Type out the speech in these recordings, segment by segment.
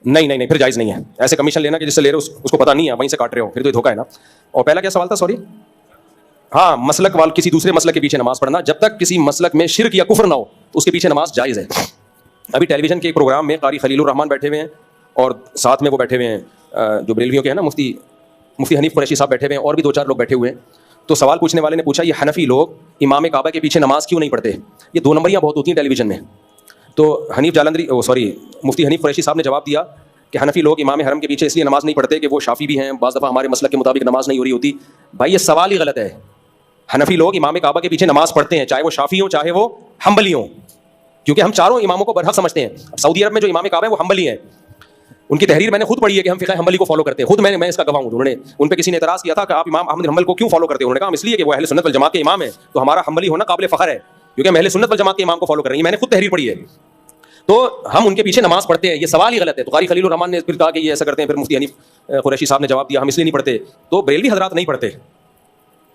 नहीं नहीं नहीं, फिर जायज़ नहीं है ऐसे कमीशन लेना कि जिससे ले रहे हो उसको पता नहीं है, वहीं से काट रहे हो, फिर तो ये धोखा है ना। और पहला क्या सवाल था, सॉरी? हाँ, मसलक वाल किसी दूसरे मसलक के पीछे नमाज पढ़ना, जब तक किसी मसलक में शिर्क या कुफ्र ना हो उसके पीछे नमाज जायज़ है। अभी टेलीविजन के एक प्रोग्राम में कारी खलीलुर रहमान बैठे हुए हैं और साथ में वो बैठे हुए हैं जो बरेलवियों के हैं ना, मुफ्ती हनीफ कुरैशी साहब बैठे हुए हैं और भी 2-4 लोग बैठे हुए हैं। तो सवाल पूछने वाले ने पूछा, ये हनफी लोग इमाम काबा के पीछे नमाज क्यों नहीं पढ़ते? ये 2 नंबरियाँ बहुत होती हैं टेलीविजन में। तो मुफ्ती हनीफ कुरैशी साहब ने जवाब दिया कि हनफी लोग इमाम हरम के पीछे इसलिए नमाज नहीं पढ़ते कि वो शाफी भी हैं, बाज़ दफ़ा हमारे मसलक के मुताबिक नमाज नहीं हो रही होती। भाई ये सवाल ही गलत है। हनफी लोग इमाम काबा के पीछे नमाज पढ़ते हैं, चाहे वो शाफी हो चाहे वो हम्बली हो, क्योंकि हम चारों इमामों को बरहक समझते हैं। सऊदी अरब में जो इमाम काबा है वो हम्बली हैं। उनकी तहरीर मैंने खुद पढ़ी है कि हम फ़िक़्ह हम्बली को फॉलो करते हैं, खुद मैं इसका गवाह हूँ। उन्होंने उन पे किसी ने एतराज़ किया था कि आप इमाम अहमद हम्बल को क्यों फॉलो करते हो? उन्होंने कहा हम इसलिए कि वो अहले सुन्नत वल जमात के इमाम है, तो हमारा हम्बली होना काबिल फ़ख्र है क्योंकि हम अहले सुन्नत वल जमात के इमाम को फॉलो कर रहे हैं। मैंने खुद तहरीर पढ़ी है, तो हम उनके पीछे नमाज पढ़ते हैं। ये सवाल ही गलत है। तो कारी खलीलुर रहमान ने फिर कहा कि ये ऐसा करते हैं, फिर मुफ्ती हनीफ कुरैशी साहब ने जवाब दिया हम इसलिए नहीं पढ़ते। तो बरेलवी हजरात नहीं पढ़ते,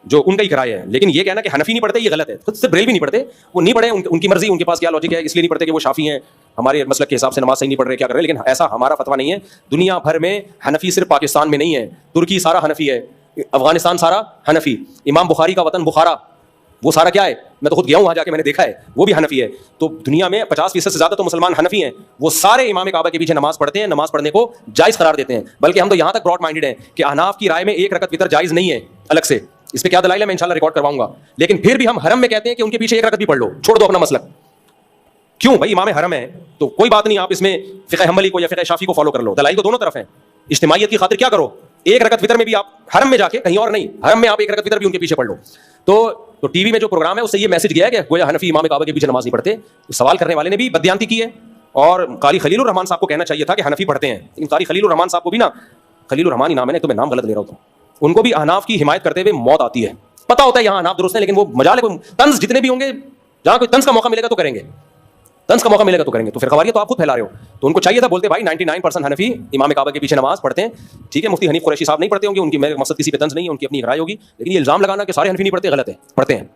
जो उनका ही किराया है, लेकिन ये कहना कि हनफी नहीं पढ़ते ये गलत है। खुद से बरेलवी नहीं पढ़ते, वो नहीं पढ़े, उनकी मर्जी, उनके पास क्या लॉजिक है, इसलिए नहीं पढ़ते कि वो शाफी हैं, हमारे मसलक के हिसाब से नमाज सही नहीं पढ़ रहे, क्या कर रहे हैं। लेकिन ऐसा हमारा फतवा नहीं है। दुनिया भर में हनफी सिर्फ पाकिस्तान में नहीं है, तुर्की सारा हनफी है, अफगानिस्तान सारा हनफी, इमाम बुखारी का वतन बुखारा वो सारा क्या है, मैं तो खुद गया हूँ वहाँ जाके, मैंने देखा है, वो भी हनफी है। तो दुनिया में 50% से ज़्यादा तो मुसलमान हनफी हैं, वो सारे इमाम काबा के पीछे नमाज पढ़ते हैं, नमाज पढ़ने को जायज़ करार देते हैं। बल्कि हम तो यहाँ तक ब्रॉड माइंडेड हैं कि अहनाफ की राय में 1 रकत वितर जायज़ नहीं है अलग से। इस पर क्या दलाइल है मैं इंशाल्लाह रिकॉर्ड करवाऊंगा। लेकिन फिर भी हम हरम में कहते हैं कि उनके पीछे 1 रकत भी पढ़ लो, छोड़ दो अपना मसलक। क्यों भाई, इमाम हरम है तो कोई बात नहीं, आप इसमें फ़िक़्ह हम्बली को या फ़िक़्ह शाफ़ी को फॉलो कर लो। दलाइल तो दोनों तरफ है। इज्तिमाइयत की खातिर क्या करो, 1 रकत वितर में भी आप हरम में जाके, कहीं और नहीं, हरम में आप 1 रकत वितर भी उनके पीछे पढ़ लो। तो टीवी में जो प्रोग्राम है उससे ये मैसेज गया है कि गोया हनफी इमाम काबा के पीछे नमाज नहीं पढ़ते। सवाल करने वाले ने भी बदयांती की है और कारी खलीलुर रहमान साहब को कहना चाहिए था कि हनफी पढ़ते हैं। लेकिन कारी खलीलुर रहमान साहब को भी ना, खलीलुर रहमान ही नाम है ना, तो मैं नाम गलत ले रहा हूँ, तो उनको भी अहनाफ की हिमायत करते हुए मौत आती है। पता होता है यहाँ अहनाफ दुरुस्त है, लेकिन वो मजाल है, तंज जितने भी होंगे, जहाँ कोई तंज का मौका मिलेगा तो करेंगे, तंज का मौका मिलेगा तो करेंगे। तो फिर खबरियत तो आप खुद फैला रहे हो। तो उनको चाहिए था, बोलते भाई 99% हनफी इमाम काबा के पीछे नमाज पढ़ते हैं। ठीक है, मुफ्ती हनीफ कुरैशी साहब नहीं पढ़ते होंगे, उनकी मेरे मकसद किसी पे तंज नहीं है, उनकी अपनी राय होगी। लेकिन ये इल्ज़ाम लगाना कि सारे हनफी नहीं पढ़ते, गलत है, पढ़ते हैं।